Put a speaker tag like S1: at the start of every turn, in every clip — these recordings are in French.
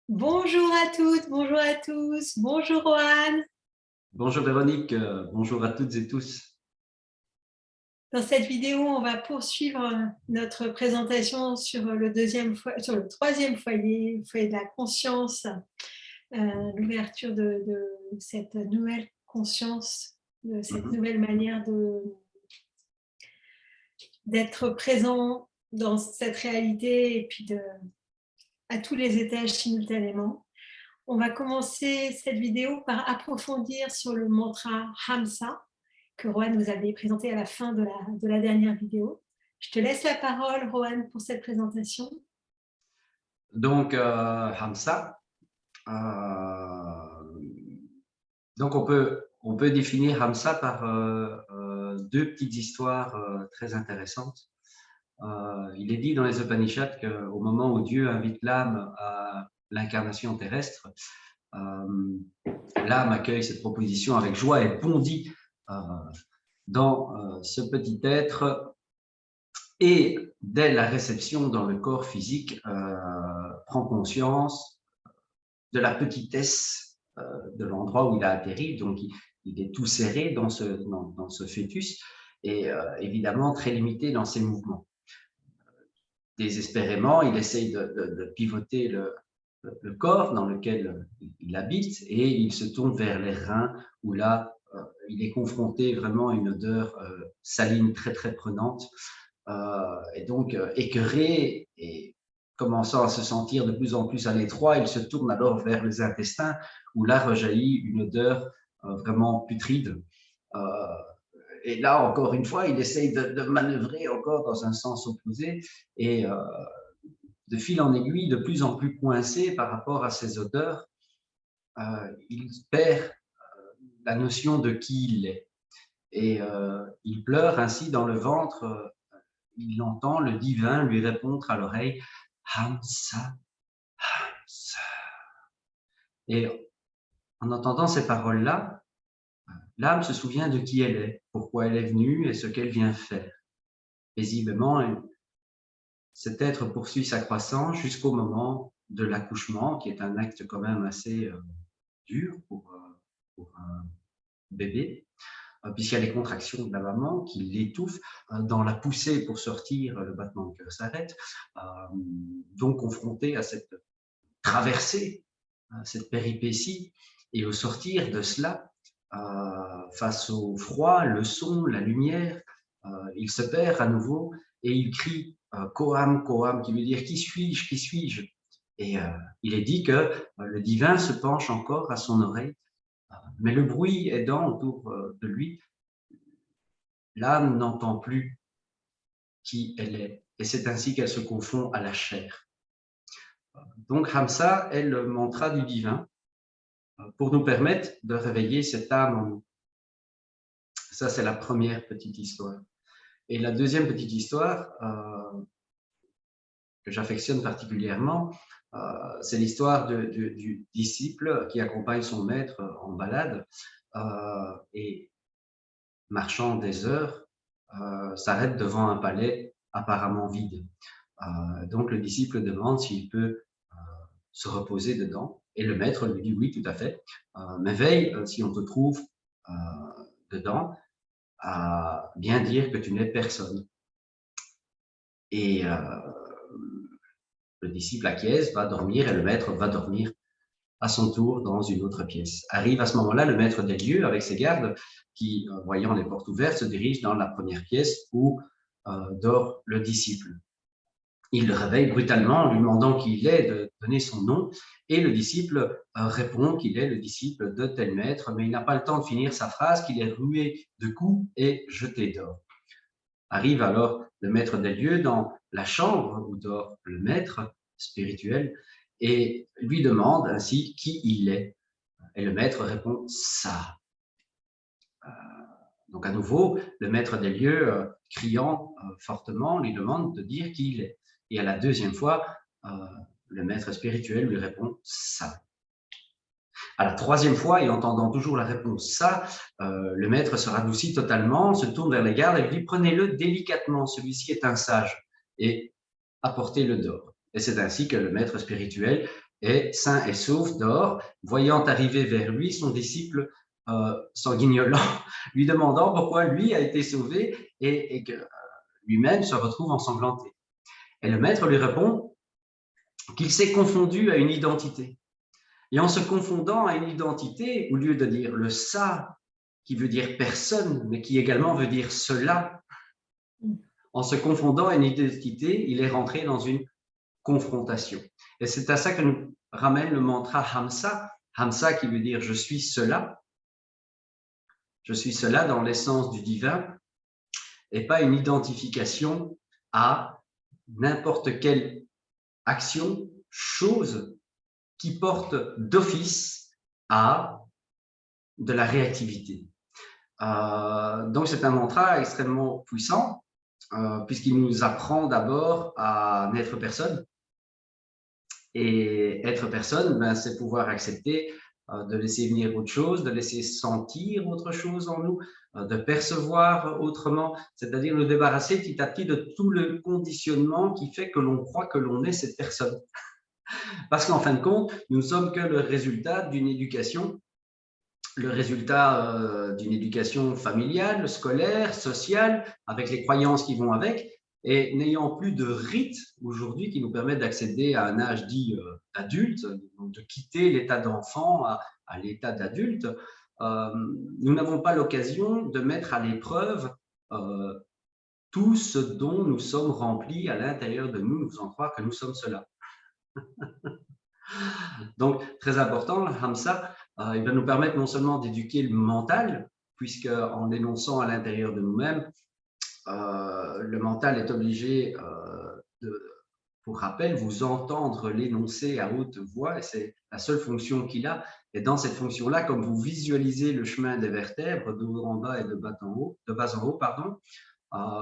S1: Bonjour à toutes, bonjour à tous, bonjour Rohan.
S2: Bonjour Véronique, bonjour à toutes et tous.
S1: Dans cette vidéo, on va poursuivre notre présentation sur sur le troisième foyer, le foyer de la conscience, l'ouverture de cette nouvelle conscience, de cette
S2: Mhm.
S1: nouvelle manière d'être présent dans cette réalité et puis à tous les étages simultanément. On va commencer cette vidéo par approfondir sur le mantra Hamsa que Rohan nous avait présenté à la fin de la dernière vidéo. Je te laisse la parole, Rohan, pour cette présentation.
S2: Donc, Hamsa, donc on peut définir Hamsa par deux petites histoires très intéressantes. Il est dit dans les Upanishads qu'au moment où Dieu invite l'âme à l'incarnation terrestre, l'âme accueille cette proposition avec joie et bondit euh, dans ce petit être. Et dès la réception dans le corps physique, prend conscience de la petitesse de l'endroit où il a atterri. Donc, il est tout serré dans ce fœtus et évidemment très limité dans ses mouvements. Désespérément, il essaye de pivoter le corps dans lequel il habite et il se tourne vers les reins où là, il est confronté vraiment à une odeur saline très, très prenante. Et donc, écœuré et commençant à se sentir de plus en plus à l'étroit, il se tourne alors vers les intestins où là rejaillit une odeur vraiment putride. Euh, et là, encore une fois, il essaye de manœuvrer encore dans un sens opposé et de fil en aiguille, de plus en plus coincé par rapport à ces odeurs, il perd la notion de qui il est. Et il pleure ainsi dans le ventre. Il entend le divin lui répondre à l'oreille Hamsa, Hamsa. Et en entendant ces paroles-là, l'âme se souvient de qui elle est, pourquoi elle est venue et ce qu'elle vient faire. Paisiblement, cet être poursuit sa croissance jusqu'au moment de l'accouchement, qui est un acte quand même assez dur pour un bébé, puisqu'il y a les contractions de la maman qui l'étouffent. Dans la poussée pour sortir, le battement de cœur s'arrête. Donc confronté à cette traversée, cette péripétie, et au sortir de cela, face au froid, le son, la lumière, il se perd à nouveau et il crie Koam, Koam, qui veut dire qui suis-je, qui suis-je. Et il est dit que le divin se penche encore à son oreille, mais le bruit aidant autour de lui, l'âme n'entend plus qui elle est, et c'est ainsi qu'elle se confond à la chair. Donc Hamsa est le mantra du divin pour nous permettre de réveiller cette âme en nous. Ça, c'est la première petite histoire. Et la deuxième petite histoire que j'affectionne particulièrement, c'est l'histoire du disciple qui accompagne son maître en balade et marchant des heures, s'arrête devant un palais apparemment vide. Donc le disciple demande s'il peut se reposer dedans et le maître lui dit oui, tout à fait, mais veille si on te trouve dedans à bien dire que tu n'es personne. Et le disciple acquiesce, va dormir et le maître va dormir à son tour dans une autre pièce. Arrive à ce moment-là le maître des lieux avec ses gardes qui, voyant les portes ouvertes, se dirigent dans la première pièce où dort le disciple. Il le réveille brutalement en lui demandant qui il est, de donner son nom, et le disciple répond qu'il est le disciple de tel maître, mais il n'a pas le temps de finir sa phrase qu'il est rué de coups et jeté dehors. Arrive alors le maître des lieux dans la chambre où dort le maître spirituel et lui demande ainsi qui il est. Et le maître répond ça. Donc à nouveau, le maître des lieux, criant fortement, lui demande de dire qui il est. Et à la deuxième fois, le maître spirituel lui répond ça. À la troisième fois, et entendant toujours la réponse ça, le maître se radoucit totalement, se tourne vers les gardes et lui dit prenez-le délicatement, celui-ci est un sage, et apportez-le dehors. Et c'est ainsi que le maître spirituel est sain et sauf dehors, voyant arriver vers lui son disciple sanguignolant, lui demandant pourquoi lui a été sauvé et que lui-même se retrouve ensanglanté. Et le maître lui répond qu'il s'est confondu à une identité. Et en se confondant à une identité, au lieu de dire le ça, qui veut dire personne, mais qui également veut dire cela, en se confondant à une identité, il est rentré dans une confrontation. Et c'est à ça que nous ramène le mantra Hamsa, Hamsa qui veut dire je suis cela dans l'essence du divin, et pas une identification à n'importe quelle action, chose qui porte d'office à de la réactivité. Donc c'est un mantra extrêmement puissant puisqu'il nous apprend d'abord à n'être personne. Et être personne, ben, c'est pouvoir accepter de laisser venir autre chose, de laisser sentir autre chose en nous, de percevoir autrement, c'est-à-dire nous débarrasser petit à petit de tout le conditionnement qui fait que l'on croit que l'on est cette personne. Parce qu'en fin de compte, nous ne sommes que le résultat d'une éducation, le résultat d'une éducation familiale, scolaire, sociale, avec les croyances qui vont avec, et n'ayant plus de rites aujourd'hui qui nous permettent d'accéder à un âge dit adulte, donc de quitter l'état d'enfant à l'état d'adulte, nous n'avons pas l'occasion de mettre à l'épreuve tout ce dont nous sommes remplis à l'intérieur de nous, nous faisant croire que nous sommes cela. Donc, très important, le Hamsa, il va nous permettre non seulement d'éduquer le mental, puisque en énonçant à l'intérieur de nous-mêmes, le mental est obligé pour rappel, vous entendre l'énoncer à haute voix, et c'est la seule fonction qu'il a. Et dans cette fonction-là, comme vous visualisez le chemin des vertèbres, de haut en bas et de bas en haut,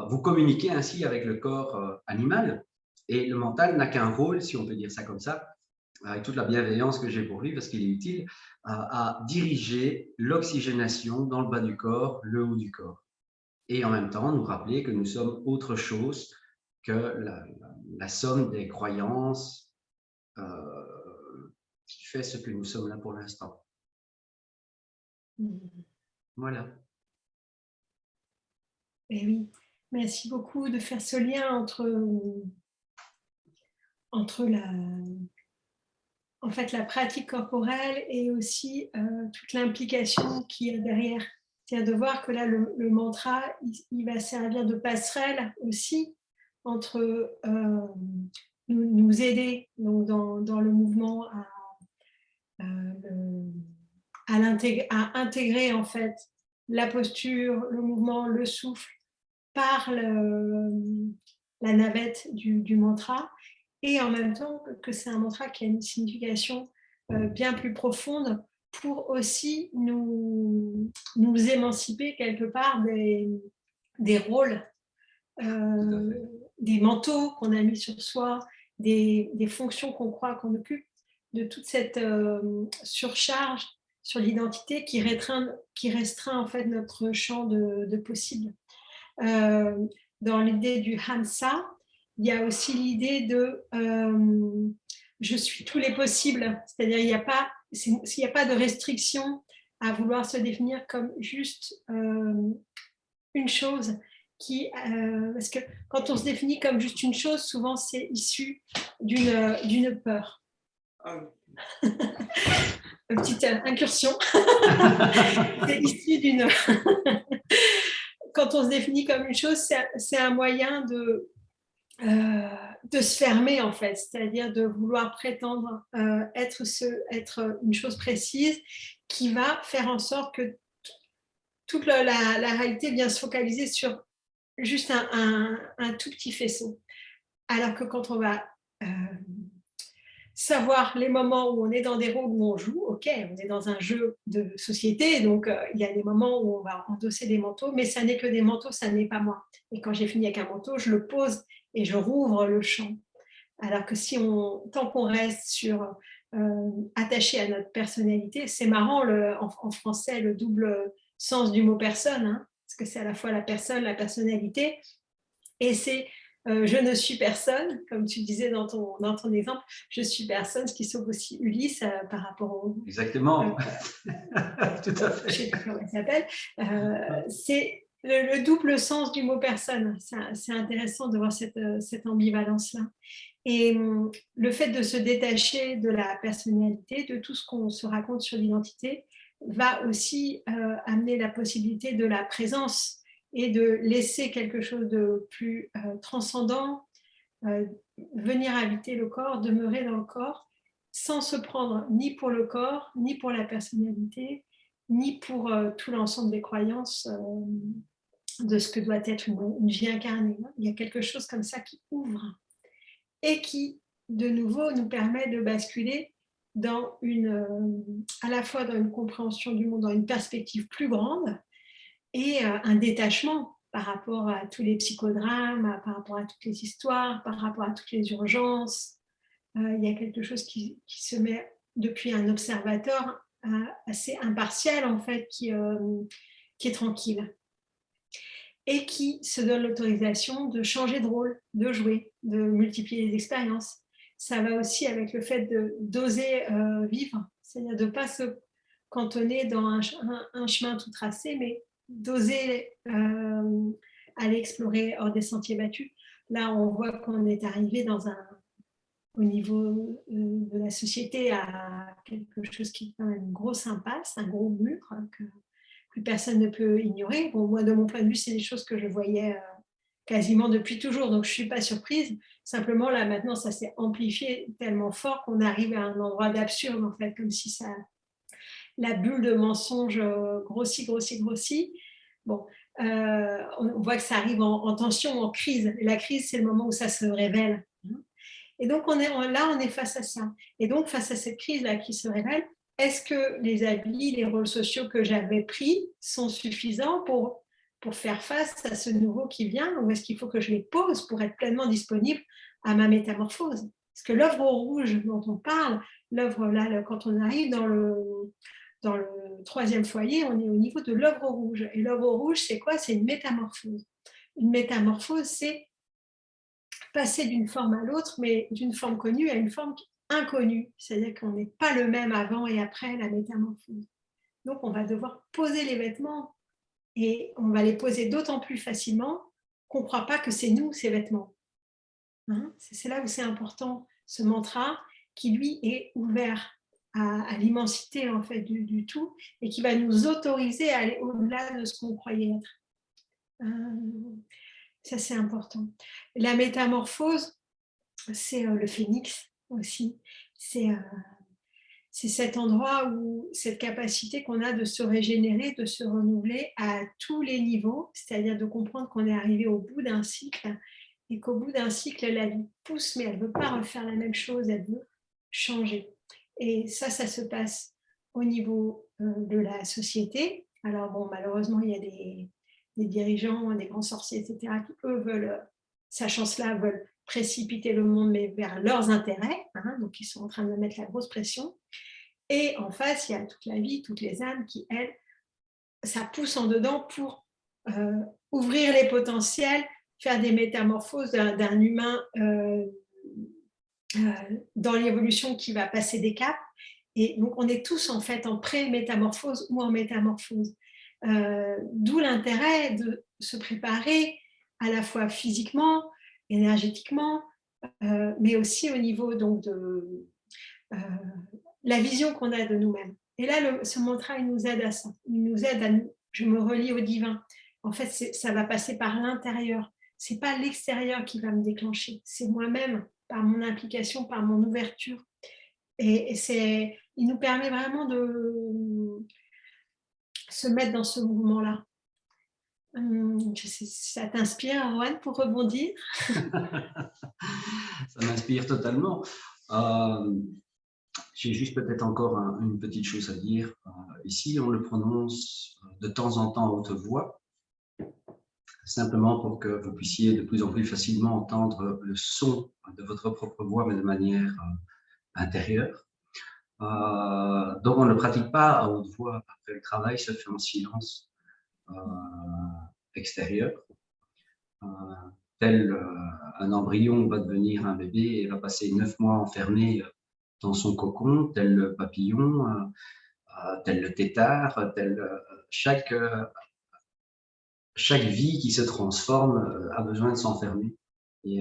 S2: vous communiquez ainsi avec le corps animal. Et le mental n'a qu'un rôle, si on peut dire ça comme ça, avec toute la bienveillance que j'ai pour lui, parce qu'il est utile, à diriger l'oxygénation dans le bas du corps, le haut du corps. Et en même temps, nous rappeler que nous sommes autre chose que la somme des croyances qui fait ce que nous sommes là pour l'instant. Voilà.
S1: Et oui, merci beaucoup de faire ce lien entre la pratique corporelle et aussi toute l'implication qu'il y a derrière. C'est-à-dire de voir que là, le mantra, il va servir de passerelle aussi entre nous aider donc dans le mouvement à intégrer en fait la posture, le mouvement, le souffle par la navette du mantra, et en même temps que c'est un mantra qui a une signification bien plus profonde pour aussi nous émanciper quelque part des rôles, des manteaux qu'on a mis sur soi, des fonctions qu'on croit qu'on occupe, de toute cette surcharge sur l'identité qui restreint en fait notre champ de possibles. Dans l'idée du Hamsa, il y a aussi l'idée de je suis tous les possibles, c'est-à-dire s'il n'y a pas de restriction à vouloir se définir comme juste une chose parce que quand on se définit comme juste une chose, souvent c'est issu d'une peur. Une petite incursion. C'est issu d'une... Quand on se définit comme une chose, c'est un moyen de se fermer en fait, c'est-à-dire de vouloir prétendre être une chose précise qui va faire en sorte que toute la réalité vient se focaliser sur juste un tout petit faisceau. Alors que quand on va savoir les moments où on est dans des rôles où on joue, ok, on est dans un jeu de société, donc il y a des moments où on va endosser des manteaux, mais ça n'est que des manteaux, ça n'est pas moi. Et quand j'ai fini avec un manteau, je le pose et je rouvre le champ. Alors que tant qu'on reste attaché à notre personnalité, c'est marrant en français le double sens du mot personne, hein, parce que c'est à la fois la personne, la personnalité, et c'est je ne suis personne, comme tu disais dans ton exemple, je suis personne, ce qui sauve aussi Ulysse par rapport au…
S2: Exactement. Tout à
S1: je ne sais
S2: fait.
S1: plus comment il s'appelle. C'est le double sens du mot personne. C'est intéressant de voir cette ambivalence-là. Et le fait de se détacher de la personnalité, de tout ce qu'on se raconte sur l'identité, va aussi amener la possibilité de la présence et de laisser quelque chose de plus transcendant venir habiter le corps, demeurer dans le corps, sans se prendre ni pour le corps, ni pour la personnalité, ni pour tout l'ensemble des croyances de ce que doit être une vie incarnée. Il y a quelque chose comme ça qui ouvre et qui, de nouveau, nous permet de basculer dans à la fois dans une compréhension du monde, dans une perspective plus grande et un détachement par rapport à tous les psychodrames, par rapport à toutes les histoires, par rapport à toutes les urgences. Il y a quelque chose qui se met depuis un observateur assez impartial, en fait, qui est tranquille et qui se donne l'autorisation de changer de rôle, de jouer, de multiplier les expériences. Ça va aussi avec le fait d'oser vivre, c'est-à-dire de ne pas se cantonner dans un chemin tout tracé, mais d'oser aller explorer hors des sentiers battus. Là, on voit qu'on est arrivé au niveau de la société à quelque chose qui est quand même une grosse impasse, un gros mur que plus personne ne peut ignorer. Bon, moi, de mon point de vue, c'est des choses que je voyais quasiment depuis toujours, donc je ne suis pas surprise. Simplement, là, maintenant, ça s'est amplifié tellement fort qu'on arrive à un endroit d'absurde, en fait, comme si la bulle de mensonge grossit, grossit, grossit. Bon, on voit que ça arrive en tension, en crise. Et la crise, c'est le moment où ça se révèle. Et donc, on est face à ça. Et donc, face à cette crise-là qui se révèle, est-ce que les habits, les rôles sociaux que j'avais pris sont suffisants pour faire face à ce nouveau qui vient, ou est-ce qu'il faut que je les pose pour être pleinement disponible à ma métamorphose? Parce que l'œuvre rouge dont on parle, l'œuvre là, quand on arrive dans le troisième foyer, on est au niveau de l'œuvre rouge. Et l'œuvre rouge, c'est quoi? C'est une métamorphose. Une métamorphose, c'est passer d'une forme à l'autre, mais d'une forme connue à une forme inconnue. C'est-à-dire qu'on n'est pas le même avant et après la métamorphose. Donc, on va devoir poser les vêtements et on va les poser d'autant plus facilement qu'on ne croit pas que c'est nous, ces vêtements. Hein, c'est là où c'est important, ce mantra qui, lui, est ouvert à l'immensité en fait, du tout et qui va nous autoriser à aller au-delà de ce qu'on croyait être. Ça, c'est important. La métamorphose, c'est le phénix aussi. C'est cet endroit où cette capacité qu'on a de se régénérer, de se renouveler à tous les niveaux, c'est-à-dire de comprendre qu'on est arrivé au bout d'un cycle et qu'au bout d'un cycle, la vie pousse, mais elle ne veut pas refaire la même chose, elle veut changer. Et ça se passe au niveau de la société. Alors bon, malheureusement, il y a des dirigeants, des grands sorciers, etc., qui, eux, veulent, sachant cela, veulent précipiter le monde, mais vers leurs intérêts, hein, donc ils sont en train de mettre la grosse pression. Et en face, il y a toute la vie, toutes les âmes qui, elles, ça pousse en dedans pour ouvrir les potentiels, faire des métamorphoses d'un humain dans l'évolution qui va passer des caps. Et donc, on est tous en fait en pré-métamorphose ou en métamorphose. D'où l'intérêt de se préparer à la fois physiquement, énergétiquement, mais aussi au niveau donc, de la vision qu'on a de nous-mêmes. Et là, ce mantra, il nous aide à ça. Il nous aide à je me relie au divin. En fait, ça va passer par l'intérieur. Ce n'est pas l'extérieur qui va me déclencher. C'est moi-même, par mon implication, par mon ouverture. Et il nous permet vraiment de se mettre dans ce mouvement-là. Ça t'inspire, Rohan, pour rebondir?
S2: Ça m'inspire totalement. J'ai juste peut-être encore une petite chose à dire. Ici, on le prononce de temps en temps à haute voix, simplement pour que vous puissiez de plus en plus facilement entendre le son de votre propre voix, mais de manière intérieure. Donc, on ne le pratique pas à haute voix. Après, le travail se fait en silence extérieur. tel un embryon va devenir un bébé et va passer 9 mois enfermé dans son cocon, tel le papillon, tel le tétard, chaque, chaque vie qui se transforme a besoin de s'enfermer. Et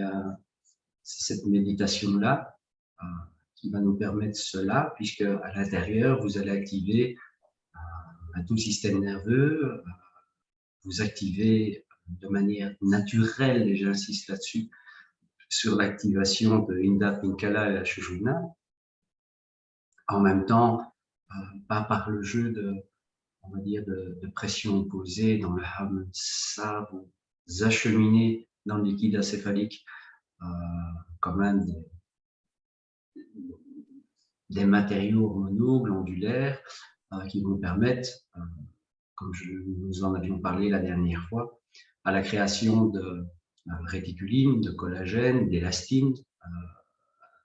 S2: c'est cette méditation-là qui va nous permettre cela, puisque à l'intérieur, vous allez activer tout le système nerveux, vous activez de manière naturelle, et j'insiste là-dessus, sur l'activation de Indra Pinkala et la Sushumna, en même temps, pas par le jeu de, on va dire, de pression opposée dans le Hamsa, vous acheminez dans le liquide acéphalique comme un des matériaux hormonaux glandulaires qui vont permettre, comme nous en avions parlé la dernière fois, à la création de réticuline, de collagène, d'élastine.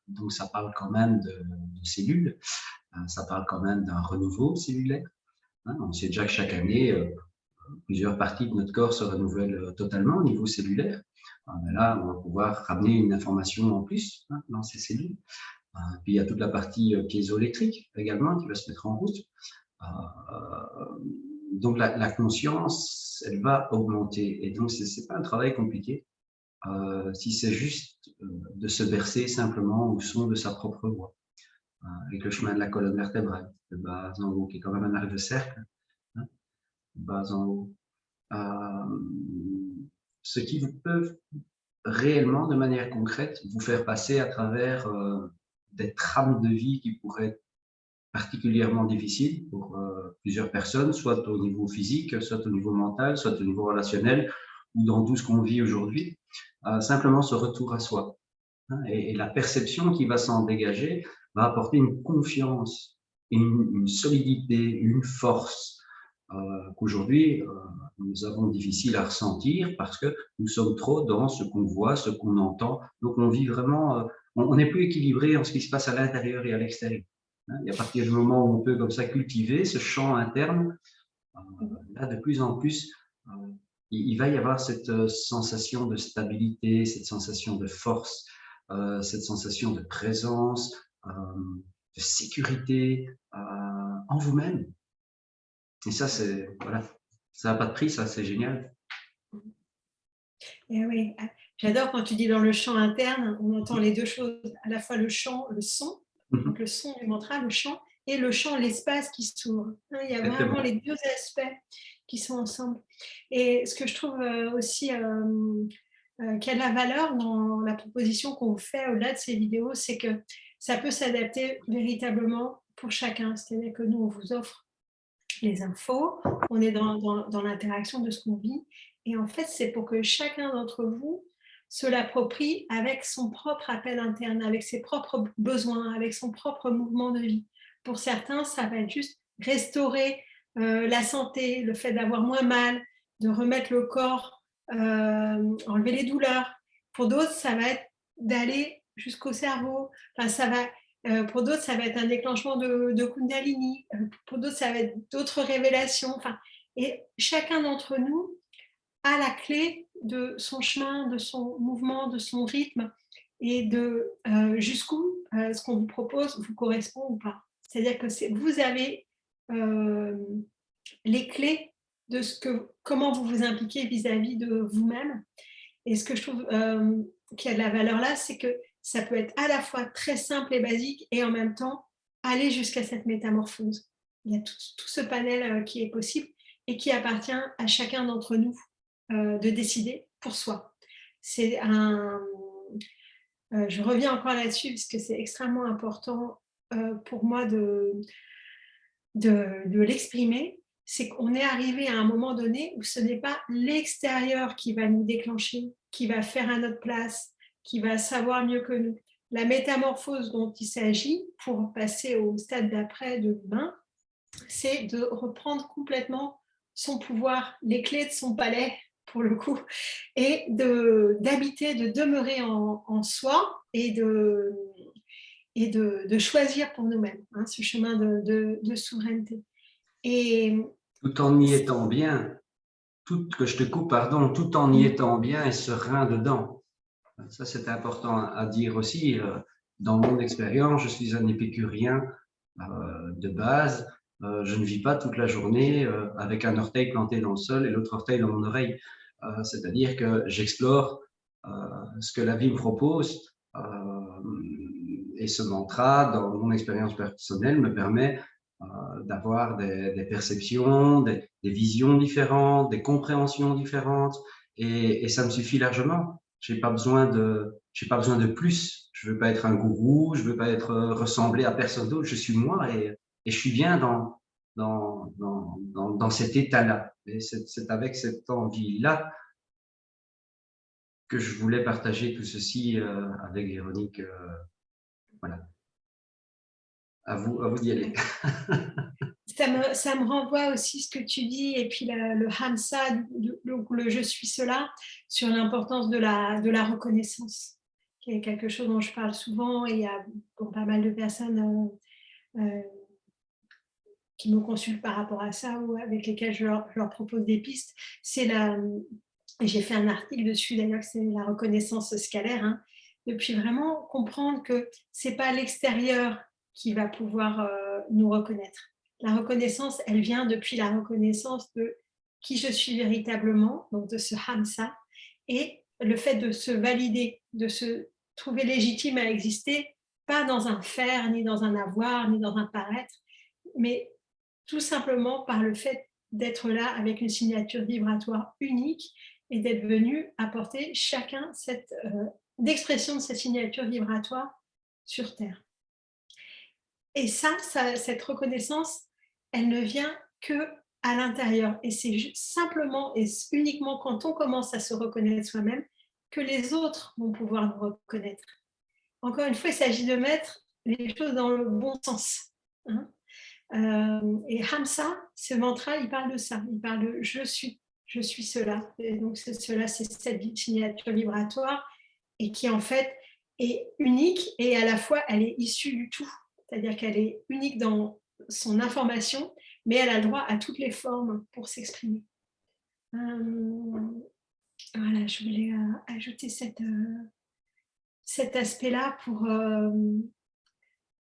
S2: Donc ça parle quand même de cellules, ça parle quand même d'un renouveau cellulaire. On sait déjà que chaque année, plusieurs parties de notre corps se renouvellent totalement au niveau cellulaire. Là, on va pouvoir ramener une information en plus dans ces cellules. Puis il y a toute la partie piézoélectrique également qui va se mettre en route. Donc la conscience, elle va augmenter. Et donc, ce n'est pas un travail compliqué. Si c'est juste de se bercer simplement au son de sa propre voix, avec le chemin de la colonne vertébrale, de bas en haut, qui est quand même un arc de cercle, de bas en haut. Ce qui peut réellement, de manière concrète, vous faire passer à travers des trames de vie qui pourraient être particulièrement difficiles pour plusieurs personnes, soit au niveau physique, soit au niveau mental, soit au niveau relationnel, ou dans tout ce qu'on vit aujourd'hui. Simplement ce retour à soi. Et la perception qui va s'en dégager va apporter une confiance, une solidité, une force qu'aujourd'hui nous avons difficile à ressentir parce que nous sommes trop dans ce qu'on voit, ce qu'on entend. Donc on vit vraiment, on n'est plus équilibré en ce qui se passe à l'intérieur et à l'extérieur. Et à partir du moment où on peut comme ça cultiver ce champ interne, là de plus en plus, il va y avoir cette sensation de stabilité, cette sensation de force, cette sensation de présence, de sécurité en vous-même. Et ça, c'est voilà, ça n'a pas de prix, ça, c'est génial.
S1: Et oui, j'adore quand tu dis dans le chant interne, on entend les deux choses, à la fois le chant, le son, donc le son du mantra, le chant, et le chant, l'espace qui s'ouvre. Il y a vraiment les deux aspects qui sont ensemble. Et ce que je trouve aussi qui a de la valeur dans la proposition qu'on vous fait au-delà de ces vidéos, c'est que ça peut s'adapter véritablement pour chacun. C'est-à-dire que nous, on vous offre les infos, on est dans l'interaction de ce qu'on vit. Et en fait, c'est pour que chacun d'entre vous se l'approprie avec son propre appel interne, avec ses propres besoins, avec son propre mouvement de vie. Pour certains, ça va être juste restaurer la santé, le fait d'avoir moins mal, de remettre le corps, enlever les douleurs. Pour d'autres, ça va être d'aller jusqu'au cerveau. Enfin, ça va pour d'autres, ça va être un déclenchement de Kundalini. Pour d'autres, ça va être d'autres révélations. Enfin, et chacun d'entre nous a la clé de son chemin, de son mouvement, de son rythme et de jusqu'où ce qu'on vous propose vous correspond ou pas. C'est-à-dire que vous avez les clés de comment vous vous impliquez vis-à-vis de vous-même. Et ce que je trouve qui a de la valeur là, c'est que ça peut être à la fois très simple et basique et en même temps aller jusqu'à cette métamorphose. Il y a tout ce panel qui est possible et qui appartient à chacun d'entre nous de décider pour soi. C'est je reviens encore là-dessus parce que c'est extrêmement important pour moi de l'exprimer, c'est qu'on est arrivé à un moment donné où ce n'est pas l'extérieur qui va nous déclencher, qui va faire à notre place, qui va savoir mieux que nous. La métamorphose dont il s'agit, pour passer au stade d'après de l'humain, c'est de reprendre complètement son pouvoir, les clés de son palais, pour le coup, et d'habiter, de demeurer en soi et de choisir pour nous-mêmes ce chemin de souveraineté. Et
S2: tout en y étant bien, que je te coupe, pardon, tout en y étant bien et serein dedans. Ça, c'est important à dire aussi. Dans mon expérience, je suis un épicurien de base. Je ne vis pas toute la journée avec un orteil planté dans le sol et l'autre orteil dans mon oreille. C'est-à-dire que j'explore ce que la vie me propose. Et ce mantra, dans mon expérience personnelle, me permet d'avoir des perceptions, des visions différentes, des compréhensions différentes, et ça me suffit largement. J'ai pas besoin de plus. Je veux pas être un gourou, je veux pas être ressemblé à personne d'autre. Je suis moi et je suis bien dans cet état-là. Et c'est avec cette envie-là que je voulais partager tout ceci avec Véronique. Voilà. À vous d'y aller.
S1: Ça me renvoie aussi ce que tu dis, et puis le Hamsa, donc le je suis cela, sur l'importance de la reconnaissance, qui est quelque chose dont je parle souvent, et il y a pas mal de personnes qui me consultent par rapport à ça, ou avec lesquelles je leur propose des pistes. J'ai fait un article dessus d'ailleurs, c'est la reconnaissance scalaire, hein, depuis vraiment comprendre que ce n'est pas l'extérieur qui va pouvoir nous reconnaître. La reconnaissance, elle vient depuis la reconnaissance de qui je suis véritablement, donc de ce hamsa, et le fait de se valider, de se trouver légitime à exister, pas dans un faire, ni dans un avoir, ni dans un paraître, mais tout simplement par le fait d'être là avec une signature vibratoire unique et d'être venu apporter chacun l'expression de cette signature vibratoire sur Terre. Et cette reconnaissance, elle ne vient que à l'intérieur. Et c'est simplement et uniquement quand on commence à se reconnaître soi-même que les autres vont pouvoir nous reconnaître. Encore une fois, il s'agit de mettre les choses dans le bon sens. Hein. Et Hamsa, ce mantra, il parle de ça. Il parle de je suis cela. Et donc, cela, c'est cette signature vibratoire et qui, en fait, est unique et à la fois, elle est issue du tout. C'est-à-dire qu'elle est unique dans son information, mais elle a le droit à toutes les formes pour s'exprimer. Voilà, je voulais ajouter cet aspect-là pour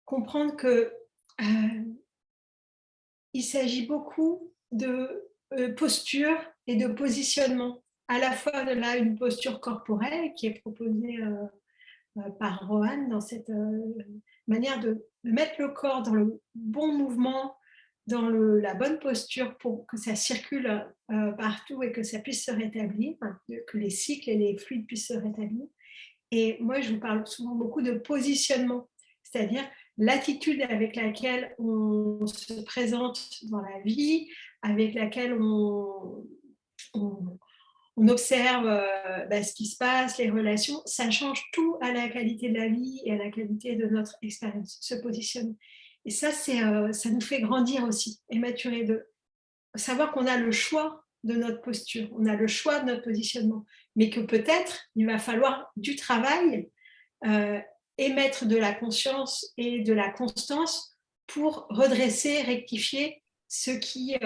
S1: comprendre que il s'agit beaucoup de posture et de positionnement. À la fois de là, une posture corporelle qui est proposée par Rohan dans cette manière de mettre le corps dans le bon mouvement, dans la bonne posture pour que ça circule partout et que ça puisse se rétablir, que les cycles et les fluides puissent se rétablir. Et moi, je vous parle souvent beaucoup de positionnement, c'est-à-dire l'attitude avec laquelle on se présente dans la vie, avec laquelle on observe ce qui se passe, les relations, ça change tout à la qualité de la vie et à la qualité de notre expérience, ce positionnement. Et ça, ça nous fait grandir aussi et maturer, de savoir qu'on a le choix de notre posture, on a le choix de notre positionnement, mais que peut-être il va falloir du travail, émettre de la conscience et de la constance pour redresser, rectifier ce qui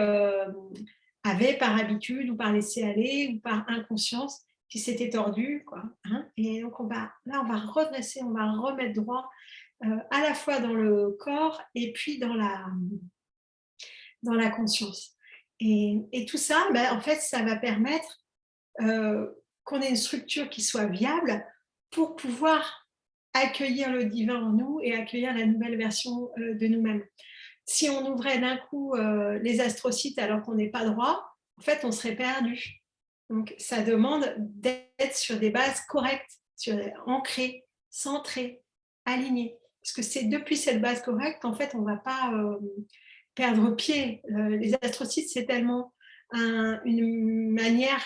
S1: avait par habitude ou par laisser aller ou par inconscience qui s'était tordu, quoi, hein. Et donc on va redresser, on va remettre droit à la fois dans le corps et puis dans la conscience. Et tout ça, en fait, ça va permettre qu'on ait une structure qui soit viable pour pouvoir accueillir le divin en nous et accueillir la nouvelle version de nous-mêmes. Si on ouvrait d'un coup les astrocytes alors qu'on n'est pas droit, en fait, on serait perdu. Donc, ça demande d'être sur des bases correctes, ancrées, centrées, alignées. Parce que c'est depuis cette base correcte qu'en fait, on ne va pas perdre pied. Les astrocytes, c'est tellement une manière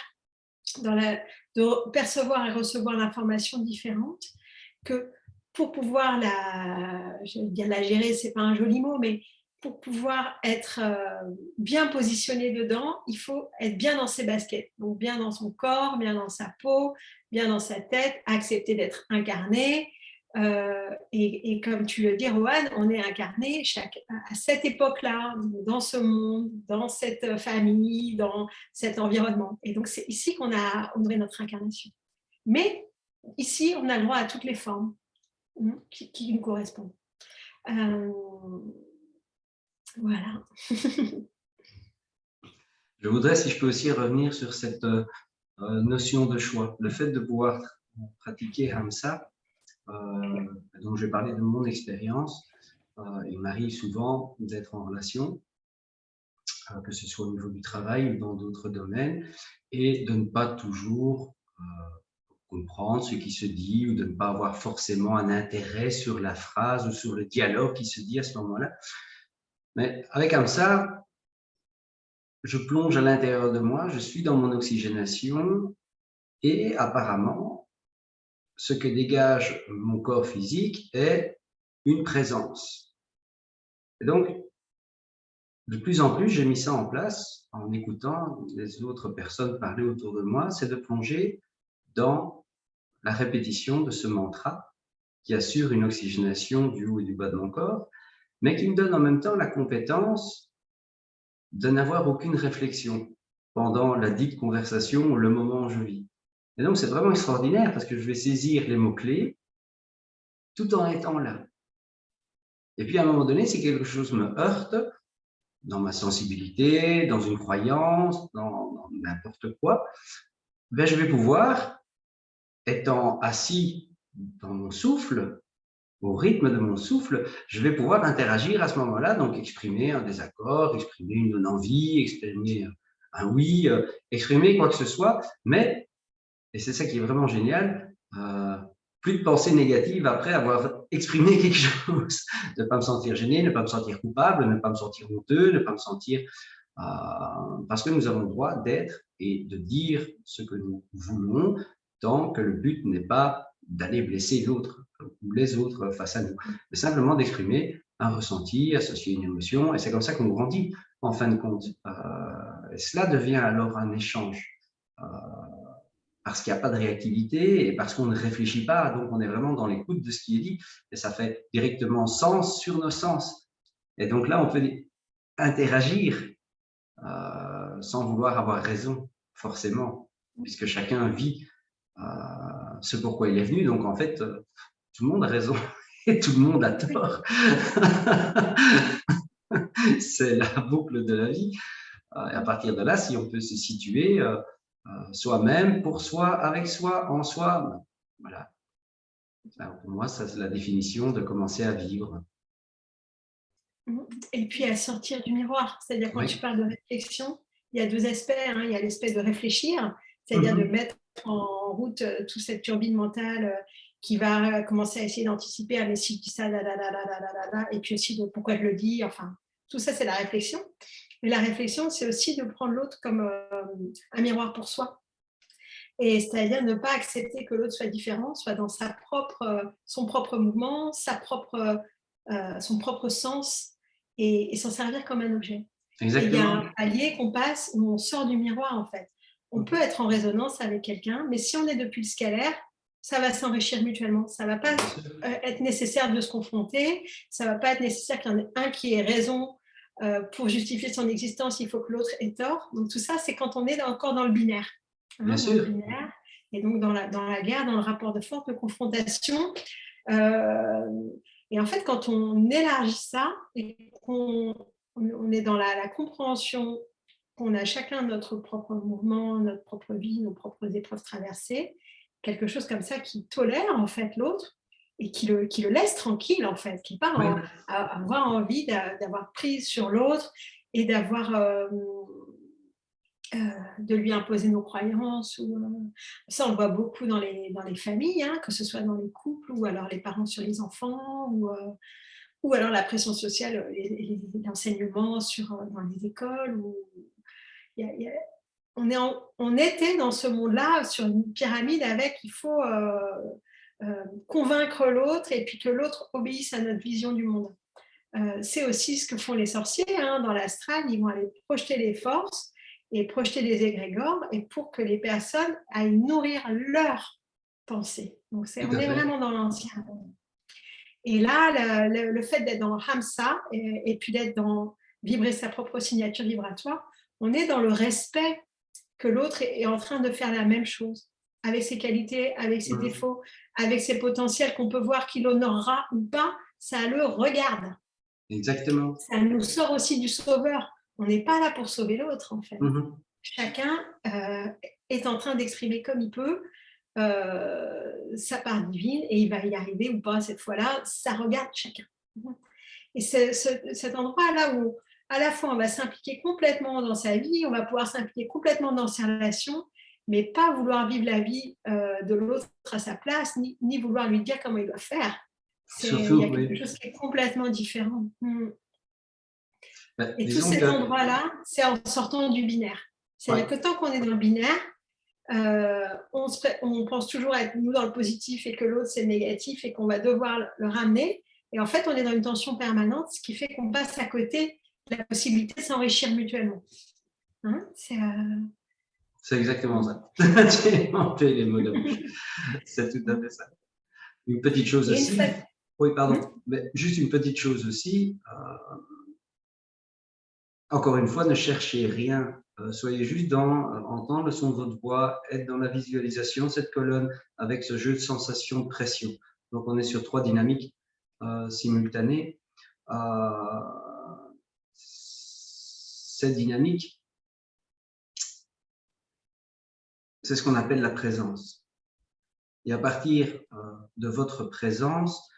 S1: de percevoir et recevoir l'information différente que pour pouvoir la gérer, c'est pas un joli mot, mais pour pouvoir être bien positionné dedans, il faut être bien dans ses baskets, donc bien dans son corps, bien dans sa peau, bien dans sa tête, accepter d'être incarné, Et comme tu le dis, Rohan, on est incarné à cette époque-là, dans ce monde, dans cette famille, dans cet environnement. Et donc, c'est ici qu'on a honoré notre incarnation. Mais ici, on a le droit à toutes les formes qui nous correspondent. Voilà.
S2: Je voudrais, si je peux aussi revenir sur cette notion de choix. Le fait de pouvoir pratiquer Hamsa, dont je vais parler de mon expérience, il m'arrive souvent d'être en relation, que ce soit au niveau du travail ou dans d'autres domaines, et de ne pas toujours comprendre ce qui se dit ou de ne pas avoir forcément un intérêt sur la phrase ou sur le dialogue qui se dit à ce moment-là. Mais avec Hamsa, je plonge à l'intérieur de moi, je suis dans mon oxygénation et apparemment, ce que dégage mon corps physique est une présence. Et donc, de plus en plus, j'ai mis ça en place en écoutant les autres personnes parler autour de moi, c'est de plonger dans la répétition de ce mantra qui assure une oxygénation du haut et du bas de mon corps, mais qui me donne en même temps la compétence de n'avoir aucune réflexion pendant la dite conversation ou le moment où je vis. Et donc, c'est vraiment extraordinaire parce que je vais saisir les mots-clés tout en étant là. Et puis, à un moment donné, si quelque chose me heurte, dans ma sensibilité, dans une croyance, dans n'importe quoi, ben, je vais pouvoir, étant assis dans mon souffle, au rythme de mon souffle, je vais pouvoir interagir à ce moment-là, donc exprimer un désaccord, exprimer une non-envie, exprimer un oui, exprimer quoi que ce soit, mais, et c'est ça qui est vraiment génial, plus de pensées négatives après avoir exprimé quelque chose. Ne pas me sentir gêné, ne pas me sentir coupable, ne pas me sentir honteux, ne pas me sentir... parce que nous avons le droit d'être et de dire ce que nous voulons tant que le but n'est pas d'aller blesser l'autre ou les autres face à nous, mais simplement d'exprimer un ressenti, associer une émotion, et c'est comme ça qu'on grandit en fin de compte. Et cela devient alors un échange. Parce qu'il n'y a pas de réactivité et parce qu'on ne réfléchit pas, donc on est vraiment dans l'écoute de ce qui est dit, et ça fait directement sens sur nos sens. Et donc là, on peut interagir sans vouloir avoir raison, forcément, puisque chacun vit ce pourquoi il est venu. Donc en fait, tout le monde a raison et tout le monde a tort. C'est la boucle de la vie. Et à partir de là, si on peut se situer soi-même, pour soi, avec soi, en soi, voilà. Alors pour moi, ça c'est la définition de commencer à vivre.
S1: Et puis à sortir du miroir, c'est-à-dire quand
S2: Oui.
S1: tu parles de réflexion, il y a deux aspects, hein. Il y a l'aspect de réfléchir, c'est-à-dire de mettre en route toute cette turbine mentale qui va commencer à essayer d'anticiper, ah mais si je dis ça, et puis aussi de pourquoi je le dis, enfin, tout ça c'est la réflexion. Mais la réflexion, c'est aussi de prendre l'autre comme un miroir pour soi. Et c'est-à-dire ne pas accepter que l'autre soit différent, soit dans son propre mouvement, son propre sens, et s'en servir comme un objet.
S2: Exactement.
S1: Et il y a un palier qu'on passe où on sort du miroir, en fait. On peut être en résonance avec quelqu'un, mais si on est depuis le scalaire, ça va s'enrichir mutuellement. Ça ne va pas être nécessaire de se confronter, ça ne va pas être nécessaire qu'il y en ait un qui ait raison pour justifier son existence, il faut que l'autre ait tort. Donc tout ça, c'est quand on est encore dans le binaire.
S2: Bien sûr.
S1: Binaire, et donc dans la guerre, dans le rapport de force, de confrontation. Et en fait, quand on élargit ça et qu'on est dans la compréhension qu'on a chacun notre propre mouvement, notre propre vie, nos propres épreuves traversées, quelque chose comme ça qui tolère en fait l'autre et qui le laisse tranquille en fait, qui part avoir envie d'avoir prise sur l'autre et d'avoir de lui imposer nos croyances. Ça, on le voit beaucoup dans les familles, hein, que ce soit dans les couples ou alors les parents sur les enfants ou alors la pression sociale, l'enseignement dans les écoles. On était dans ce monde-là sur une pyramide avec il faut convaincre l'autre et puis que l'autre obéisse à notre vision du monde. C'est aussi ce que font les sorciers, hein, dans l'astral, ils vont aller projeter les forces et projeter les égrégores et pour que les personnes aillent nourrir leurs pensées. Donc on est vraiment dans l'ancien. Et là, le fait d'être dans Hamsa et puis d'être dans vibrer sa propre signature vibratoire, on est dans le respect que l'autre est en train de faire la même chose, avec ses qualités, avec ses défauts, avec ses potentiels qu'on peut voir qu'il honorera ou pas, ça le regarde.
S2: Exactement.
S1: Ça nous sort aussi du sauveur. On n'est pas là pour sauver l'autre, en fait. Chacun est en train d'exprimer comme il peut sa part divine et il va y arriver ou pas cette fois-là, ça regarde chacun. Et cet endroit-là où à la fois on va s'impliquer complètement dans sa vie, on va pouvoir s'impliquer complètement dans ses relations, mais pas vouloir vivre la vie de l'autre à sa place, ni vouloir lui dire comment il doit faire. Il y a quelque chose qui est complètement différent. Et tout cet endroit-là, c'est en sortant du binaire. C'est-à-dire que tant qu'on est dans le binaire, on pense toujours être nous dans le positif et que l'autre c'est le négatif et qu'on va devoir le ramener. Et en fait, on est dans une tension permanente, ce qui fait qu'on passe à côté de la possibilité de s'enrichir mutuellement. Hein,
S2: c'est exactement ça. J'ai inventé les mots de bouche. C'est tout à fait ça. Une petite chose aussi. Oui, pardon. Mais juste une petite chose aussi. Encore une fois, ne cherchez rien. Soyez juste dans entendre le son de votre voix, être dans la visualisation de cette colonne avec ce jeu de sensations de pression. Donc, on est sur 3 dynamiques simultanées. Cette dynamique, c'est ce qu'on appelle la présence. Et à partir de votre présence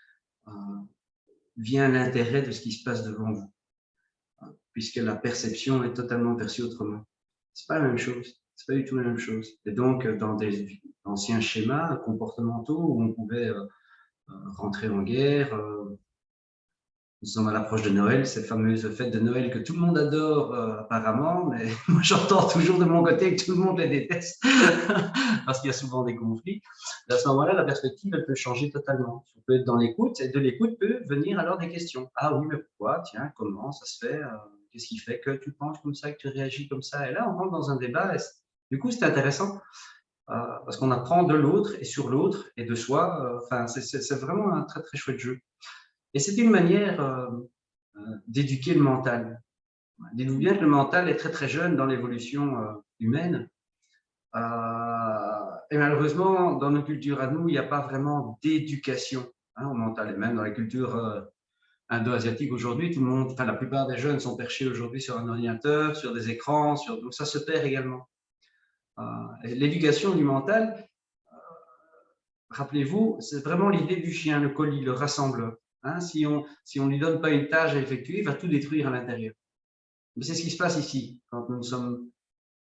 S2: vient l'intérêt de ce qui se passe devant vous, puisque la perception est totalement perçue autrement. C'est pas la même chose, c'est pas du tout la même chose. Et donc, dans des anciens schémas comportementaux où on pouvait rentrer en guerre, nous sommes à l'approche de Noël, cette fameuse fête de Noël que tout le monde adore apparemment, mais moi j'entends toujours de mon côté que tout le monde les déteste parce qu'il y a souvent des conflits. Et à ce moment-là, la perspective, elle peut changer totalement. On peut être dans l'écoute et de l'écoute peut venir alors des questions. Ah oui, mais pourquoi? Tiens, comment ça se fait? Qu'est-ce qui fait que tu penses comme ça, que tu réagis comme ça? Et là, on rentre dans un débat. Et du coup, c'est intéressant parce qu'on apprend de l'autre et sur l'autre et de soi. Enfin, c'est vraiment un très très chouette jeu. Et c'est une manière d'éduquer le mental. Dites-vous bien que le mental est très très jeune dans l'évolution humaine. Et malheureusement, dans nos cultures à nous, il n'y a pas vraiment d'éducation au mental. Et même dans les cultures indo-asiatiques aujourd'hui, tout le monde, enfin la plupart des jeunes sont perchés aujourd'hui sur un ordinateur, sur des écrans, donc ça se perd également. L'éducation du mental, rappelez-vous, c'est vraiment l'idée du chien, le colis, le rassembleur. Si on lui donne pas une tâche à effectuer, il va tout détruire à l'intérieur. Mais c'est ce qui se passe ici, quand nous ne sommes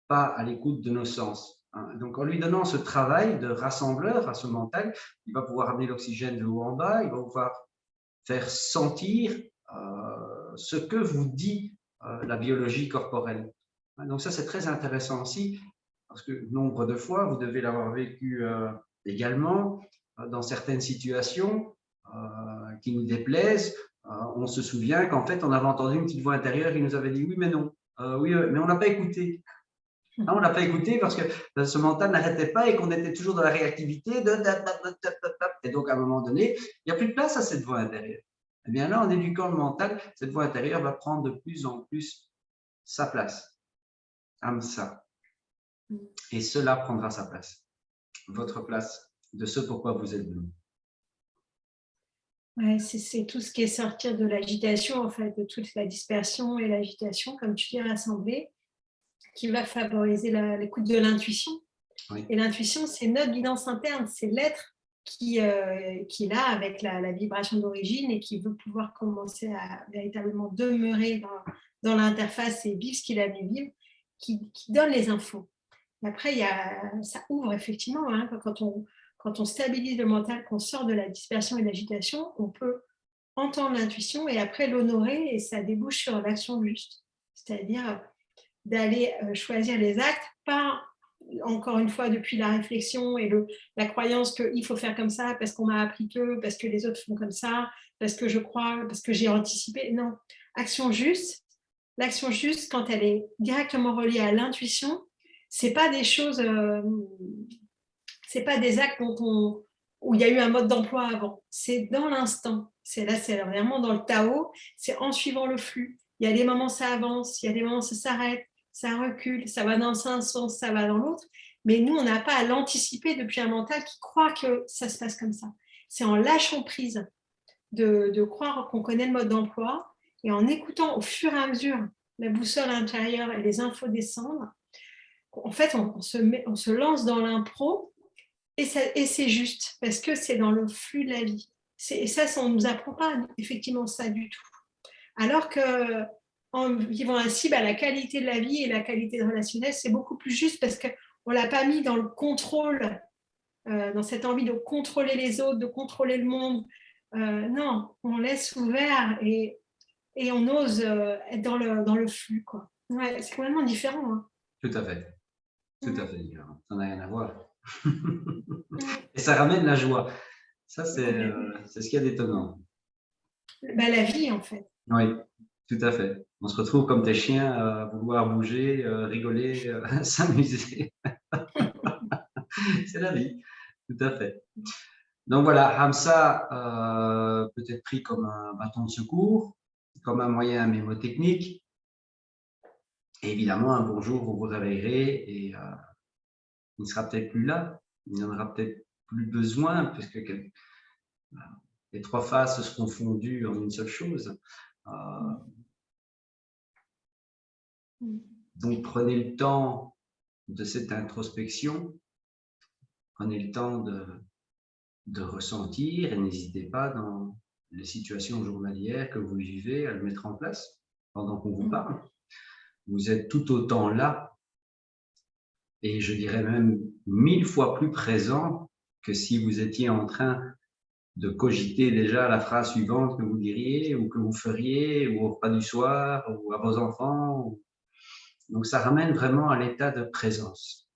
S2: pas à l'écoute de nos sens. Donc, en lui donnant ce travail de rassembleur à ce mental, il va pouvoir amener l'oxygène de haut en bas, il va pouvoir faire sentir ce que vous dit la biologie corporelle. Donc ça, c'est très intéressant aussi, parce que nombre de fois, vous devez l'avoir vécu également, dans certaines situations qui nous déplaisent, on se souvient qu'en fait, on avait entendu une petite voix intérieure qui nous avait dit oui, mais non, oui, mais on n'a pas écouté. On n'a pas écouté parce que ce mental n'arrêtait pas et qu'on était toujours dans la réactivité. Et donc, à un moment donné, il n'y a plus de place à cette voix intérieure. Eh bien là, en éduquant le mental, cette voix intérieure va prendre de plus en plus sa place. Hamsa. Et cela prendra sa place. Votre place de ce pourquoi vous êtes venu.
S1: Ouais, c'est tout ce qui est sortir de l'agitation, en fait, de toute la dispersion et l'agitation, comme tu dis, rassemblée, qui va favoriser l'écoute de l'intuition. Oui. Et l'intuition, c'est notre guidance interne, c'est l'être qui est là avec la vibration d'origine et qui veut pouvoir commencer à véritablement demeurer dans l'interface et vivre ce qu'il a vu vivre, qui donne les infos. Et après, ça ouvre effectivement, quand on stabilise le mental, qu'on sort de la dispersion et de l'agitation, on peut entendre l'intuition et après l'honorer et ça débouche sur l'action juste. C'est-à-dire d'aller choisir les actes, pas encore une fois depuis la réflexion et la croyance qu'il faut faire comme ça parce qu'on m'a appris que, parce que les autres font comme ça, parce que je crois, parce que j'ai anticipé. Non, action juste. L'action juste, quand elle est directement reliée à l'intuition, c'est pas des choses, c'est pas des actes où il y a eu un mode d'emploi avant. C'est dans l'instant. C'est vraiment dans le Tao, c'est en suivant le flux. Il y a des moments ça avance, il y a des moments ça s'arrête, ça recule, ça va dans un sens, ça va dans l'autre. Mais nous, on n'a pas à l'anticiper depuis un mental qui croit que ça se passe comme ça. C'est en lâchant prise de croire qu'on connaît le mode d'emploi et en écoutant au fur et à mesure la boussole intérieure et les infos descendre. En fait, on se lance dans l'impro et c'est juste parce que c'est dans le flux de la vie. Et ça, on ne nous apprend pas effectivement ça du tout. Alors qu'en vivant ainsi, la qualité de la vie et la qualité relationnelle, c'est beaucoup plus juste parce qu'on ne l'a pas mis dans le contrôle, dans cette envie de contrôler les autres, de contrôler le monde. Non, on laisse ouvert et on ose être dans le flux, quoi. Ouais, c'est complètement différent. Hein.
S2: Tout à fait. Tout à fait. Ça n'a rien à voir. Et ça ramène la joie. Ça, c'est ce qu'il y a d'étonnant.
S1: La vie, en fait.
S2: Oui, tout à fait. On se retrouve comme des chiens à vouloir bouger, rigoler, s'amuser. C'est la vie, tout à fait. Donc voilà, Hamsa peut être pris comme un bâton de secours, comme un moyen mémotechnique. Et évidemment, un beau jour, vous vous réveillerez et il ne sera peut-être plus là, il n'y en aura peut-être plus besoin, puisque les trois phases se seront fondues en une seule chose. Donc, prenez le temps de cette introspection, prenez le temps de ressentir et n'hésitez pas dans les situations journalières que vous vivez à le mettre en place pendant qu'on vous parle. Vous êtes tout autant là et je dirais même 1000 fois plus présent que si vous étiez en train de cogiter déjà la phrase suivante que vous diriez ou que vous feriez ou au repas du soir ou à vos enfants. Donc, ça ramène vraiment à l'état de présence.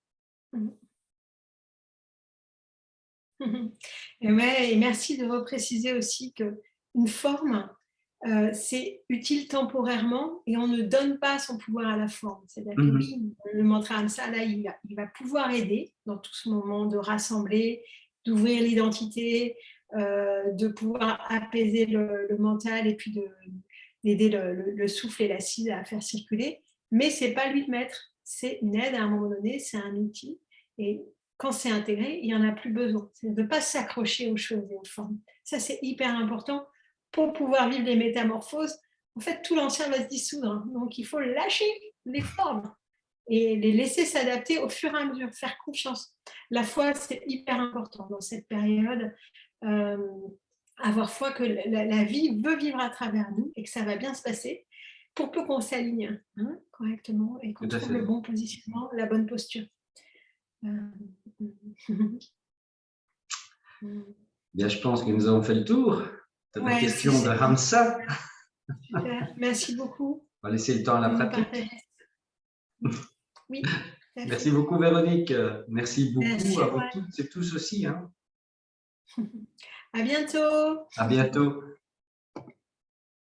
S1: Et merci de repréciser aussi qu'une forme, c'est utile temporairement et on ne donne pas son pouvoir à la forme. C'est-à-dire que oui, le mantra Hamsa, là, il va pouvoir aider dans tout ce moment de rassembler, d'ouvrir l'identité, de pouvoir apaiser le mental et puis d'aider le souffle et l'acide à faire circuler. Mais ce n'est pas lui de maître, c'est une aide à un moment donné, c'est un outil. Et quand c'est intégré, il n'y en a plus besoin. C'est de ne pas s'accrocher aux choses et aux formes. Ça, c'est hyper important pour pouvoir vivre les métamorphoses. En fait, tout l'ancien va se dissoudre. Hein. Donc, il faut lâcher les formes et les laisser s'adapter au fur et à mesure, faire confiance. La foi, c'est hyper important dans cette période. Avoir foi que la vie veut vivre à travers nous et que ça va bien se passer pour peu qu'on s'aligne correctement et qu'on trouve le bon positionnement, la bonne posture.
S2: Bien, je pense que nous avons fait le tour de la question de Hamsa.
S1: Super, merci beaucoup.
S2: On va laisser le temps à la pratique.
S1: Oui.
S2: Merci beaucoup, Véronique. Merci beaucoup à vous toutes et tous aussi. Hein.
S1: À bientôt.
S2: À bientôt.